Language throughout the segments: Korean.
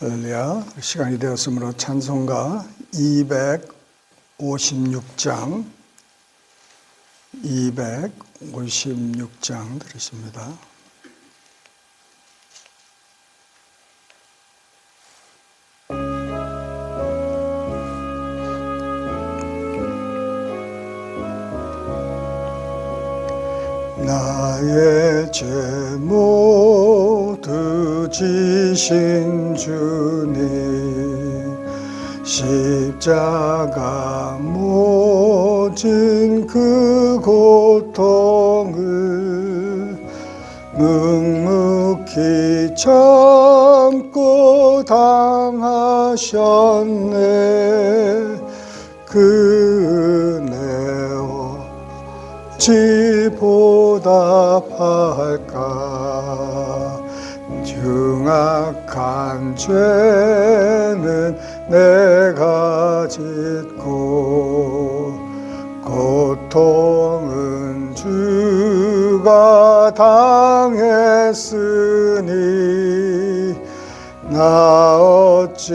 할렐루야. 시간이 되었으므로 찬송가 256장 들으십니다. 나의 죄 모두 지신 주님, 십자가 모진 그 고통을 묵묵히 참고 당하셨네. 그 은혜와 어찌 보답할까. 흉악한 죄는 내가 짓고 고통은 주가 당했으니 나 어찌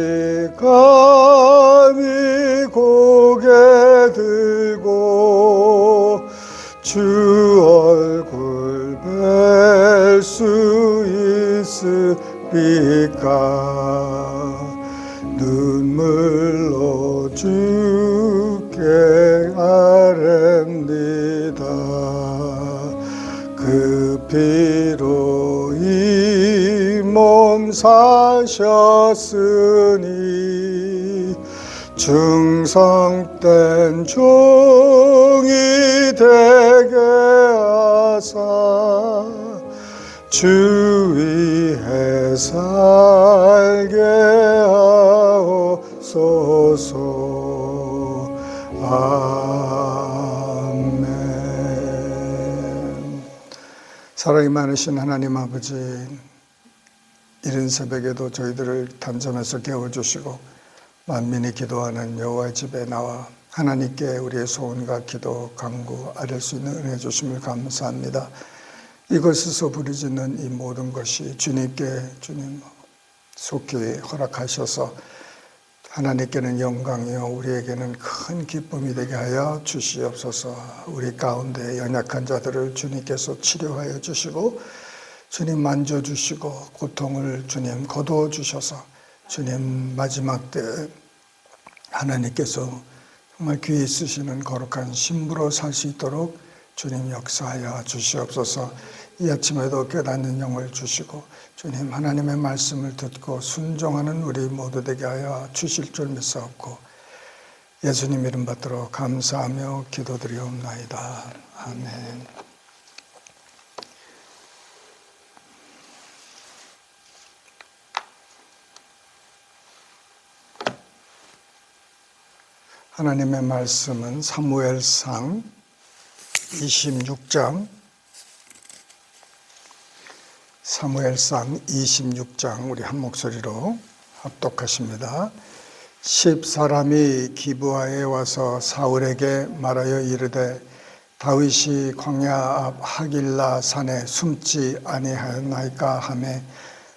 감히 고개 들고 주 얼굴 뵐 수 있으리까. 눈물로 주께 아뢰니다. 그 피로 이 몸 사셨으니 충성된 종이 되게 하사 주 위에 살게 하옵소서. 아멘. 사랑이 많으신 하나님 아버지, 이른 새벽에도 저희들을 단잠에서 깨워주시고 만민이 기도하는 여호와의 집에 나와 하나님께 우리의 소원과 기도, 간구 아뢰 수 있는 은혜 주심을 감사합니다. 이곳에서 부르짖는 이 모든 것이 주님께 주님 속히 허락하셔서 하나님께는 영광이요 우리에게는 큰 기쁨이 되게 하여 주시옵소서. 우리 가운데 연약한 자들을 주님께서 치료하여 주시고 주님 만져주시고 고통을 주님 거두어 주셔서 주님 마지막 때 하나님께서 정말 귀히 쓰시는 거룩한 신부로 살 수 있도록 주님 역사하여 주시옵소서. 이 아침에도 깨닫는 영을 주시고 주님 하나님의 말씀을 듣고 순종하는 우리 모두 되게 하여 주실 줄 믿사옵고 예수님 이름 받들어 감사하며 기도드리옵나이다. 아멘. 하나님의 말씀은 사무엘상 26장 우리 한 목소리로 합독하십니다. 10사람이 기브아에 와서 사울에게 말하여 이르되 다윗이 광야 앞 하길라 산에 숨지 아니하였나이까 하매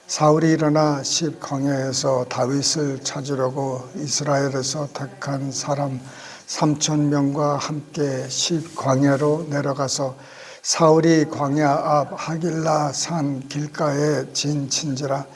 사울이 일어나 광야에서 다윗을 찾으려고 이스라엘에서 택한 사람 3,000명과 함께 광야로 내려가서 사울이 광야 앞 하길라 산 길가에 진친지라.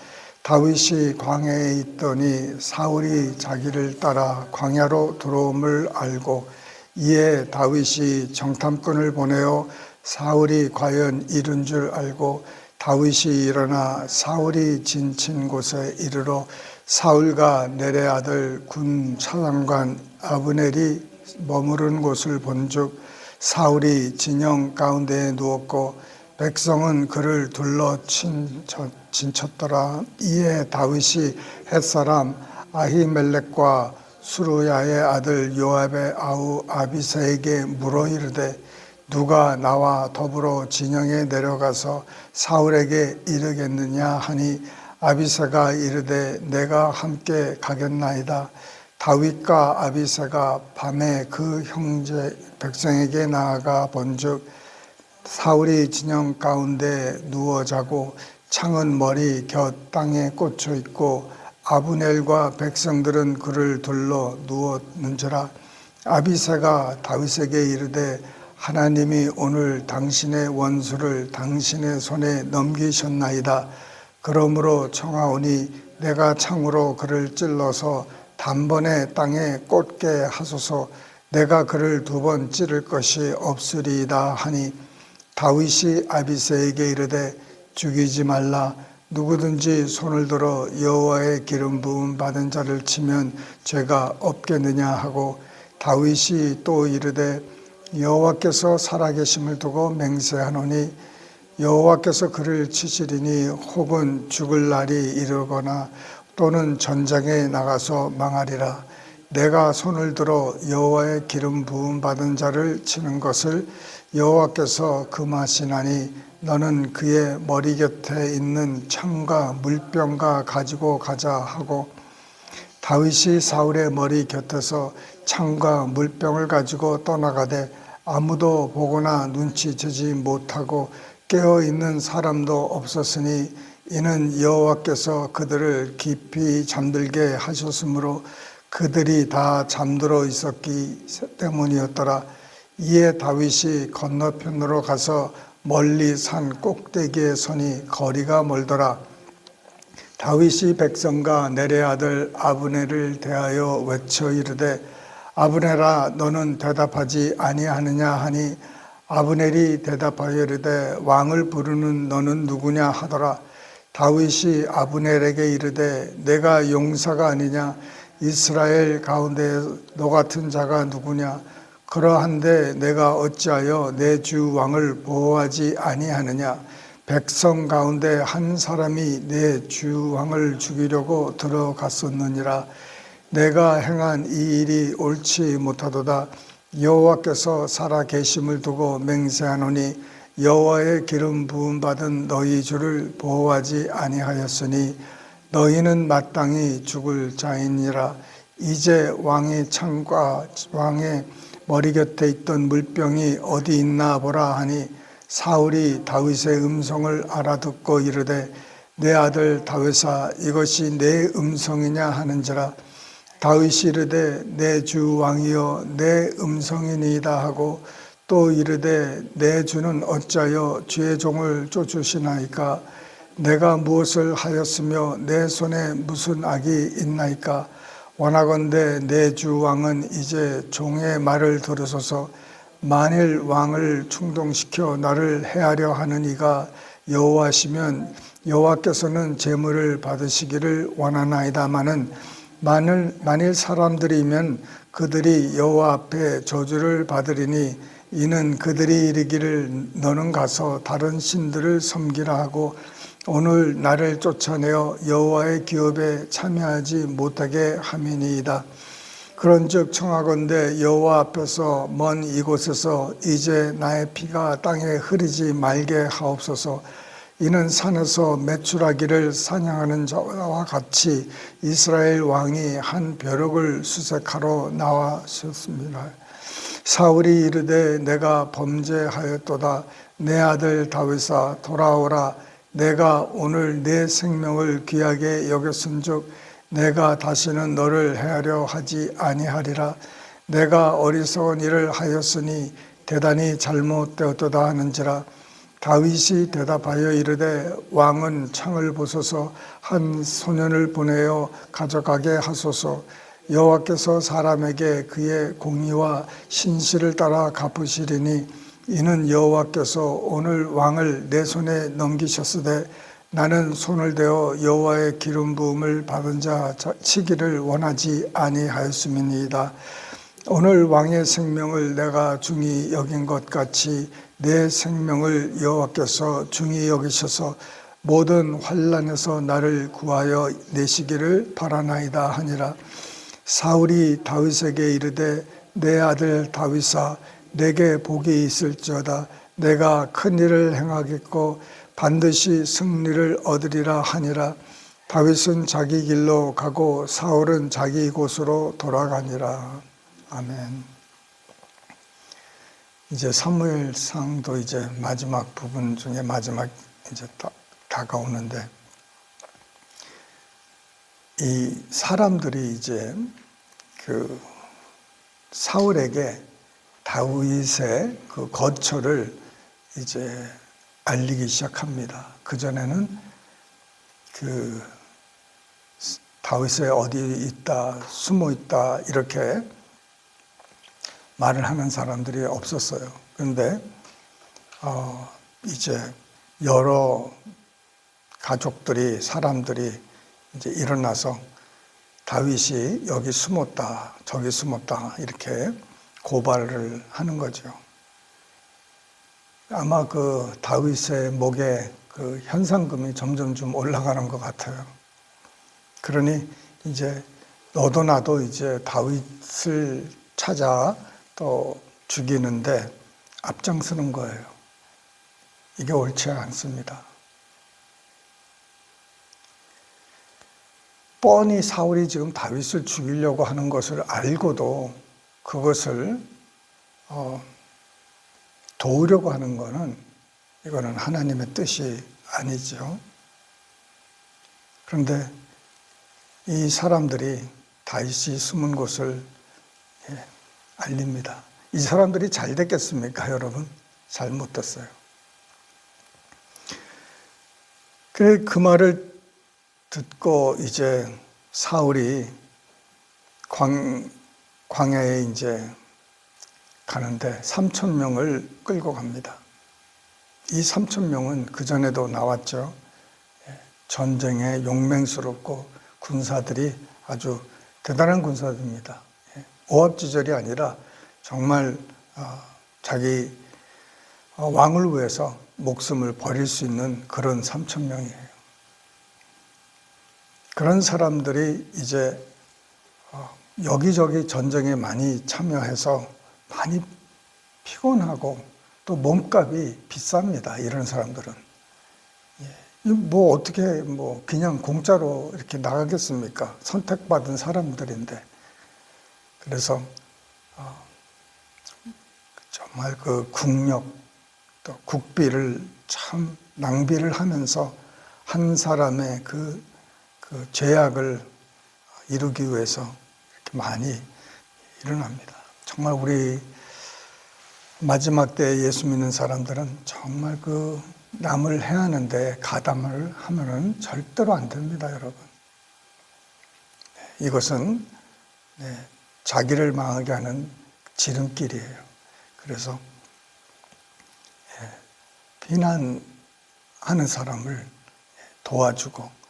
다윗이 광야에 있더니 사울이 자기를 따라 광야로 들어옴을 알고 이에 다윗이 정탐꾼을 보내어 사울이 과연 이른 줄 알고 다윗이 일어나 사울이 진친 곳에 이르러 사울과 넬의 아들 군 사령관 아브넬이 머무른 곳을 본즉 사울이 진영 가운데에 누웠고 백성은 그를 둘러 진쳤더라. 이에 다윗이 햇사람 아히멜렉과 수루야의 아들 요압의 아우 아비새에게 물어 이르되 누가 나와 더불어 진영에 내려가서 사울에게 이르겠느냐 하니 아비새가 이르되 내가 함께 가겠나이다. 다윗과 아비새가 밤에 그 형제 백성에게 나아가 본즉 사울이 진영 가운데 누워 자고 창은 머리 곁 땅에 꽂혀 있고 아브넬과 백성들은 그를 둘러 누웠는지라. 아비새가 다윗에게 이르되 하나님이 오늘 당신의 원수를 당신의 손에 넘기셨나이다. 그러므로 청하오니 내가 창으로 그를 찔러서 단번에 땅에 꽂게 하소서. 내가 그를 2번 찌를 것이 없으리이다 하니 다윗이 아비새에게 이르되 죽이지 말라. 누구든지 손을 들어 여호와의 기름 부음 받은 자를 치면 죄가 없겠느냐 하고, 다윗이 또 이르되 여호와께서 살아계심을 두고 맹세하노니 여호와께서 그를 치시리니 혹은 죽을 날이 이르거나 또는 전장에 나가서 망하리라. 내가 손을 들어 여호와의 기름 부음 받은 자를 치는 것을 여호와께서 금하시나니 너는 그의 머리 곁에 있는 창과 물병과 가지고 가자 하고, 다윗이 사울의 머리 곁에서 창과 물병을 가지고 떠나가되 아무도 보거나 눈치채지 못하고 깨어있는 사람도 없었으니 이는 여호와께서 그들을 깊이 잠들게 하셨으므로 그들이 다 잠들어 있었기 때문이었더라. 이에 다윗이 건너편으로 가서 멀리 산 꼭대기에 서니 거리가 멀더라. 다윗이 백성과 넬의 아들 아브넬을 대하여 외쳐 이르되 아브넬아 너는 대답하지 아니하느냐 하니, 아브넬이 대답하여 이르되 왕을 부르는 너는 누구냐 하더라. 다윗이 아브넬에게 이르되 내가 용사가 아니냐? 이스라엘 가운데 너 같은 자가 누구냐? 그러한데 내가 어찌하여 내 주 왕을 보호하지 아니하느냐? 백성 가운데 한 사람이 내 주 왕을 죽이려고 들어갔었느니라. 내가 행한 이 일이 옳지 못하도다. 여호와께서 살아 계심을 두고 맹세하노니 여호와의 기름 부음 받은 너희 주를 보호하지 아니하였으니 너희는 마땅히 죽을 자이니라. 이제 왕의 창과 왕의 머리 곁에 있던 물병이 어디 있나 보라 하니, 사울이 다윗의 음성을 알아듣고 이르되 내 아들 다윗아 이것이 내 음성이냐 하는지라. 다윗이 이르되 내 주 왕이여 내 음성이니이다 하고, 또 이르되 내 주는 어찌하여 주의 종을 쫓으시나이까? 내가 무엇을 하였으며 내 손에 무슨 악이 있나이까? 원하건대 내 주 왕은 이제 종의 말을 들으소서. 만일 왕을 충동시켜 나를 해하려 하는 이가 여호와시면 여호와께서는 제물을 받으시기를 원하나이다마는 만일 사람들이면 그들이 여호와 앞에 저주를 받으리니 이는 그들이 이르기를 너는 가서 다른 신들을 섬기라 하고 오늘 나를 쫓아내어 여호와의 기업에 참여하지 못하게 함이니이다. 그런즉 청하건대 여호와 앞에서 먼 이곳에서 이제 나의 피가 땅에 흐르지 말게 하옵소서. 이는 산에서 메추라기를 사냥하는 자와 같이 이스라엘 왕이 한 벼룩을 수색하러 나왔습니다. 사울이 이르되 내가 범죄하였도다. 내 아들 다윗아 돌아오라. 내가 오늘 내 생명을 귀하게 여겼은즉 내가 다시는 너를 해하려 하지 아니하리라. 내가 어리석은 일을 하였으니 대단히 잘못되었도다 하는지라. 다윗이 대답하여 이르되 왕은 창을 부숴서 한 소년을 보내어 가져가게 하소서. 여호와께서 사람에게 그의 공의와 신실을 따라 갚으시리니 이는 여호와께서 오늘 왕을 내 손에 넘기셨으되 나는 손을 대어 여호와의 기름 부음을 받은 자 치기를 원하지 아니하였음이니이다. 오늘 왕의 생명을 내가 중히 여긴 것 같이 내 생명을 여호와께서 중히 여기셔서 모든 환난에서 나를 구하여 내시기를 바라나이다 하니라. 사울이 다윗에게 이르되 내 아들 다윗아 내게 복이 있을지어다. 내가 큰 일을 행하겠고 반드시 승리를 얻으리라 하니라. 다윗은 자기 길로 가고 사울은 자기 곳으로 돌아가니라. 아멘. 이제 사무엘상도 이제 마지막 부분 중에 마지막 이제 다가오는데 이 사람들이 이제 그 사울에게 다윗의 그 거처를 이제 알리기 시작합니다. 그전에는 그 다윗이 어디 있다, 숨어 있다 이렇게 말을 하는 사람들이 없었어요. 그런데 이제 여러 가족들이, 사람들이 이제 일어나서 다윗이 여기 숨었다, 저기 숨었다 이렇게 고발을 하는 거죠. 아마 그 다윗의 목에 그 현상금이 점점 좀 올라가는 것 같아요. 그러니 이제 너도 나도 이제 다윗을 찾아 또 죽이는데 앞장서는 거예요. 이게 옳지 않습니다. 뻔히 사울이 지금 다윗을 죽이려고 하는 것을 알고도 그것을 도우려고 하는 것은 이거는 하나님의 뜻이 아니죠. 그런데 이 사람들이 다윗이 숨은 곳을 알립니다. 이 사람들이 잘 됐겠습니까, 여러분? 잘못 됐어요. 그래 그 말을 듣고 이제 사울이 광야에 이제 가는데 3,000명을 끌고 갑니다. 이 3,000명은 그전에도 나왔죠. 전쟁에 용맹스럽고 군사들이 아주 대단한 군사들입니다. 오합지졸이 아니라 정말 자기 왕을 위해서 목숨을 버릴 수 있는 그런 3,000명이에요. 그런 사람들이 이제 여기저기 전쟁에 많이 참여해서 많이 피곤하고 또 몸값이 비쌉니다. 이런 사람들은. 뭐 어떻게 뭐 그냥 공짜로 이렇게 나가겠습니까? 선택받은 사람들인데. 그래서 정말 그 국력 또 국비를 참 낭비를 하면서 한 사람의 그 죄악을 이루기 위해서 이렇게 많이 일어납니다. 정말 우리 마지막 때 예수 믿는 사람들은 정말 그 남을 해하는데 가담을 하면은 절대로 안 됩니다, 여러분. 이것은 자기를 망하게 하는 지름길이에요. 그래서 비난하는 사람을 도와주고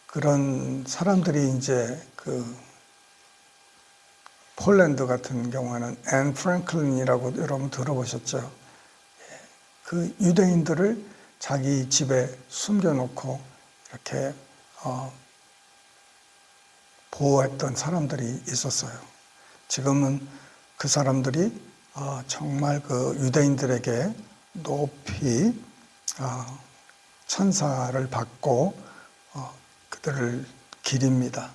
그런 사람들이 이제 그 폴란드 같은 경우에는 앤 프랭클린이라고 여러분 들어보셨죠? 그 유대인들을 자기 집에 숨겨놓고 이렇게 보호했던 사람들이 있었어요. 지금은 그 사람들이 정말 그 유대인들에게 높이 천사를 받고 그들을 기립니다.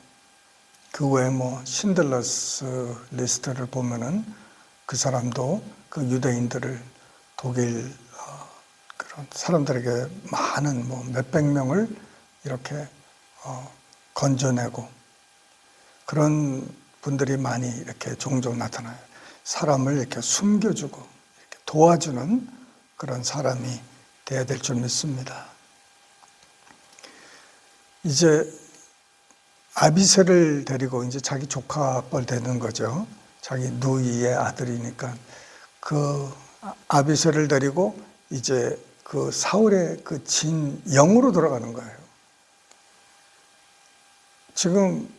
그 외에 뭐 신들러스 리스트를 보면은 그 사람도 그 유대인들을 독일 그런 사람들에게 많은 뭐 몇백 명을 이렇게 건져내고 그런 분들이 많이 이렇게 종종 나타나요. 사람을 이렇게 숨겨주고 이렇게 도와주는 그런 사람이 돼야 될 줄 믿습니다. 이제 아비새를 데리고 이제 자기 조카뻘 되는 거죠. 자기 누이의 아들이니까 그 아비새를 데리고 이제 그 사울의 그 진영으로 들어가는 거예요. 지금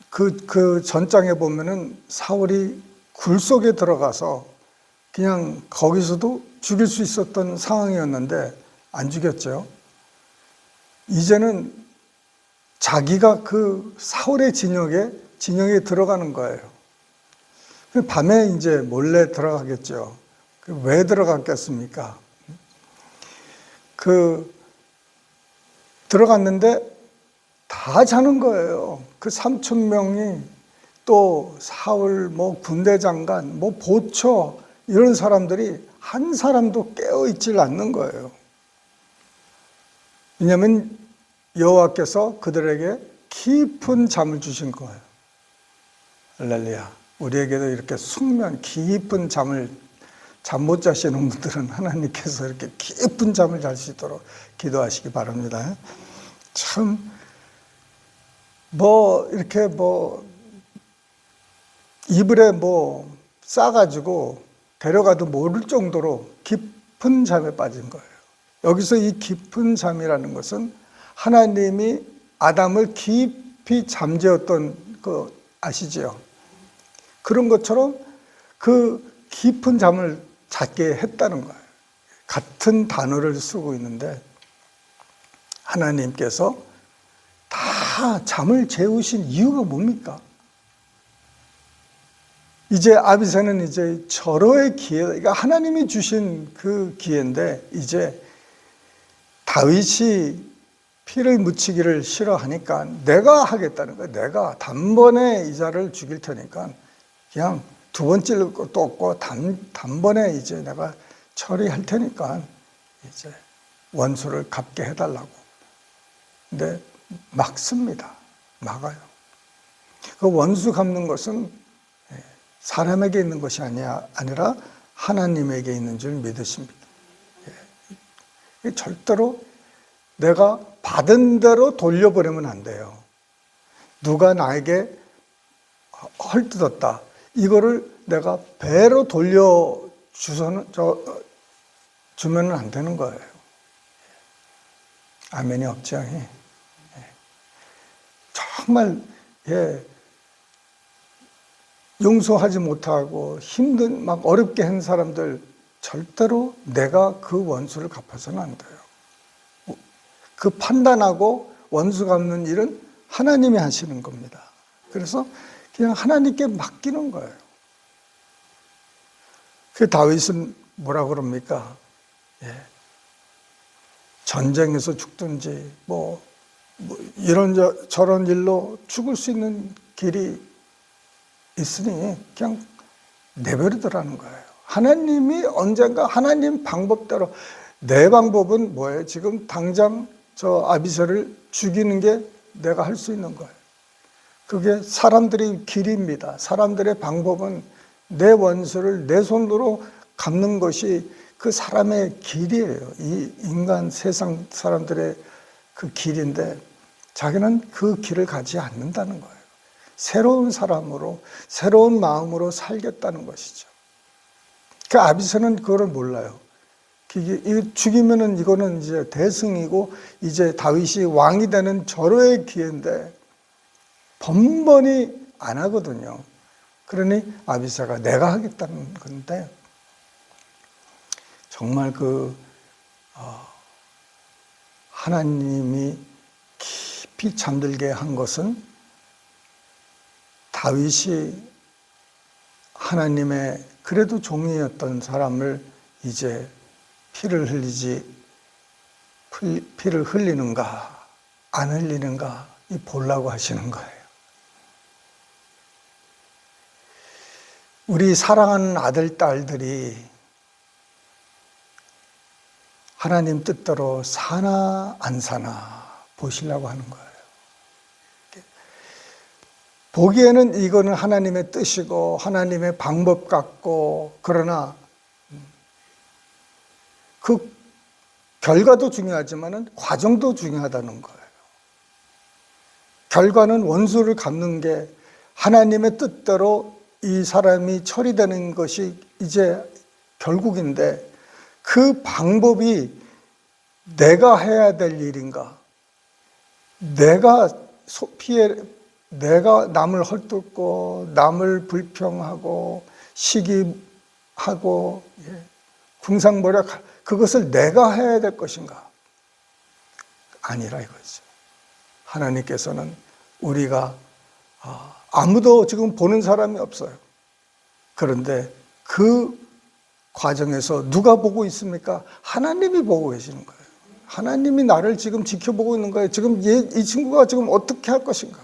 그 전장에 보면은 사울이 굴 속에 들어가서 그냥 거기서도 죽일 수 있었던 상황이었는데 안 죽였죠. 이제는 자기가 그 사울의 진영에 들어가는 거예요. 밤에 이제 몰래 들어가겠죠. 왜 들어갔겠습니까? 들어갔는데 다 자는 거예요. 그 3,000명이 또 사울, 뭐 군대 장관, 뭐 보초 이런 사람들이 한 사람도 깨어 있질 않는 거예요. 왜냐하면 여호와께서 그들에게 깊은 잠을 주신 거예요. 할렐루야. 우리에게도 이렇게 숙면, 깊은 잠을, 잠 못 자시는 분들은 하나님께서 이렇게 깊은 잠을 잘 수 있도록 기도하시기 바랍니다. 참, 이렇게 이불에 싸가지고 데려가도 모를 정도로 깊은 잠에 빠진 거예요. 여기서 이 깊은 잠이라는 것은 하나님이 아담을 깊이 잠재웠던 거 아시죠? 그런 것처럼 그 깊은 잠을 잤게 했다는 거예요. 같은 단어를 쓰고 있는데 하나님께서 다 잠을 재우신 이유가 뭡니까? 이제 아비새는 이제 절호의 기회, 그러니까 하나님이 주신 그 기회인데 이제 다윗이 피를 묻히기를 싫어하니까 내가 하겠다는 거야. 내가 단번에 이자를 죽일 테니까 그냥 두 번 찔릴 것도 없고 단번에 이제 내가 처리할 테니까 이제 원수를 갚게 해달라고. 근데 막습니다. 막아요. 그 원수 갚는 것은 사람에게 있는 것이 아니라 하나님에게 있는 줄 믿으십니다. 절대로 내가 받은 대로 돌려보내면 안 돼요. 누가 나에게 헐뜯었다. 이거를 내가 배로 주면 안 되는 거예요. 아멘이 없죠. 정말 용서하지 못하고 막 어렵게 한 사람들 절대로 내가 그 원수를 갚아서는 안 돼요. 그 판단하고 원수 갚는 일은 하나님이 하시는 겁니다. 그래서 그냥 하나님께 맡기는 거예요. 그 다윗은 뭐라 그럽니까? 전쟁에서 죽든지 이런 저런 일로 죽을 수 있는 길이 있으니 그냥 내버리더라는 거예요. 하나님이 언젠가 하나님 방법대로, 내 방법은 뭐예요? 지금 당장 저 아비새를 죽이는 게 내가 할 수 있는 거예요. 그게 사람들의 길입니다. 사람들의 방법은 내 원수를 내 손으로 갚는 것이 그 사람의 길이에요. 이 인간 세상 사람들의 그 길인데 자기는 그 길을 가지 않는다는 거예요. 새로운 사람으로, 새로운 마음으로 살겠다는 것이죠. 그 아비새는 그거를 몰라요. 죽이면은 이거는 이제 대승이고 이제 다윗이 왕이 되는 절호의 기회인데 번번이 안 하거든요. 그러니 아비새가 내가 하겠다는 건데 정말 하나님이 깊이 잠들게 한 것은 다윗이 하나님의 그래도 종이었던 사람을 이제 피를 흘리는가 안 흘리는가 보려고 하시는 거예요. 우리 사랑하는 아들, 딸들이 하나님 뜻대로 사나 안 사나 보시려고 하는 거예요. 보기에는 이거는 하나님의 뜻이고 하나님의 방법 같고, 그러나 그 결과도 중요하지만 과정도 중요하다는 거예요. 결과는 원수를 갚는 게 하나님의 뜻대로 이 사람이 처리되는 것이 이제 결국인데, 그 방법이 내가 해야 될 일인가, 내가 남을 헐뜯고 남을 불평하고 시기하고 궁상모략, 그것을 내가 해야 될 것인가? 아니라 이거죠. 하나님께서는 우리가 아무도 지금 보는 사람이 없어요. 그런데 그 과정에서 누가 보고 있습니까? 하나님이 보고 계시는 거예요. 하나님이 나를 지금 지켜보고 있는 거예요. 지금 이 친구가 지금 어떻게 할 것인가?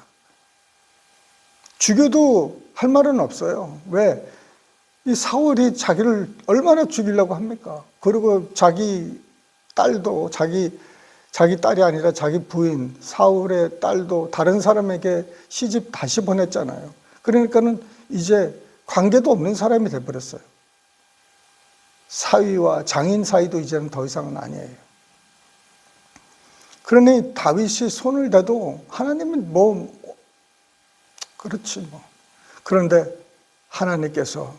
죽여도 할 말은 없어요. 왜? 이 사울이 자기를 얼마나 죽이려고 합니까? 그리고 자기 딸도 자기 자기 딸이 아니라 자기 부인 사울의 딸도 다른 사람에게 시집 다시 보냈잖아요. 그러니까는 이제 관계도 없는 사람이 돼버렸어요. 사위와 장인 사이도 이제는 더 이상은 아니에요. 그러니 다윗이 손을 대도 하나님은 그렇지 뭐. 그런데 하나님께서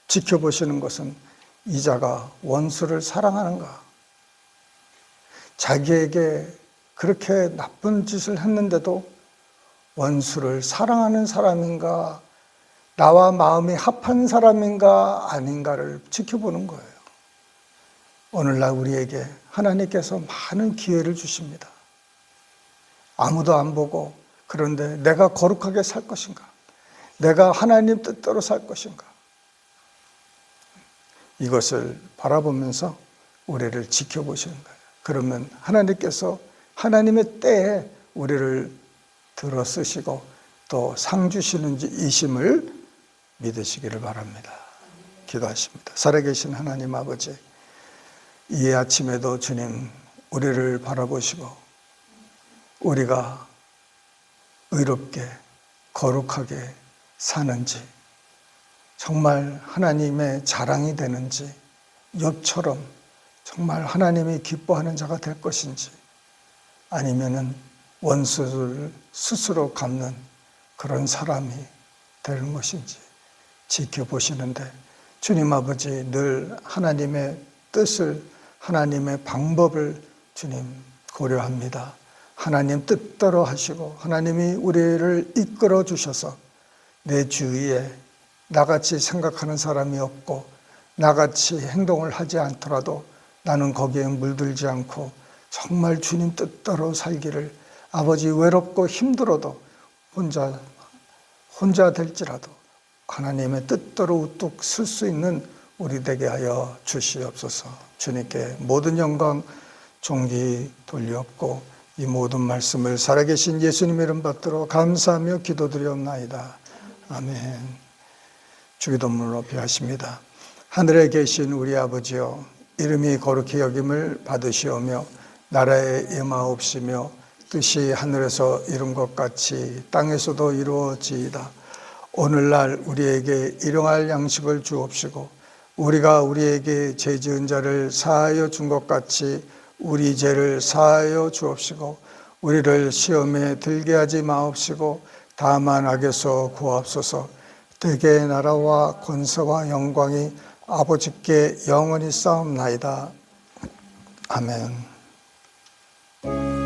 지켜보시는 것은 이 자가 원수를 사랑하는가. 자기에게 그렇게 나쁜 짓을 했는데도 원수를 사랑하는 사람인가, 나와 마음이 합한 사람인가 아닌가를 지켜보는 거예요. 오늘날 우리에게 하나님께서 많은 기회를 주십니다. 아무도 안 보고, 그런데 내가 거룩하게 살 것인가? 내가 하나님 뜻대로 살 것인가? 이것을 바라보면서 우리를 지켜보시는 거예요. 그러면 하나님께서 하나님의 때에 우리를 들어 쓰시고 또 상 주시는 이심을 믿으시기를 바랍니다. 기도하십니다. 살아계신 하나님 아버지, 이 아침에도 주님 우리를 바라보시고 우리가 의롭게 거룩하게 사는지, 정말 하나님의 자랑이 되는지, 욥처럼 정말 하나님이 기뻐하는 자가 될 것인지, 아니면은 원수를 스스로 갚는 그런 사람이 되는 것인지 지켜보시는데, 주님 아버지 늘 하나님의 뜻을, 하나님의 방법을 주님 고려합니다. 하나님 뜻대로 하시고 하나님이 우리를 이끌어 주셔서 내 주위에 나같이 생각하는 사람이 없고 나같이 행동을 하지 않더라도 나는 거기에 물들지 않고 정말 주님 뜻대로 살기를, 아버지 외롭고 힘들어도 혼자 될지라도 하나님의 뜻대로 우뚝 쓸 수 있는 우리 되게 하여 주시옵소서. 주님께 모든 영광 존귀 돌리옵고 이 모든 말씀을 살아계신 예수님의 이름 받들어 감사하며 기도드리옵나이다. 아멘. 주기도문으로 피하십니다. 하늘에 계신 우리 아버지여, 이름이 거룩히 여김을 받으시오며 나라에 임하옵시며 뜻이 하늘에서 이룬 것 같이 땅에서도 이루어지이다. 오늘날 우리에게 일용할 양식을 주옵시고 우리가 우리에게 죄 지은 자를 사하여 준 것 같이 우리 죄를 사하여 주옵시고 우리를 시험에 들게 하지 마옵시고 다만 악에서 구하옵소서. 대개의 나라와 권세와 영광이 아버지께 영원히 싸움나이다. 아멘.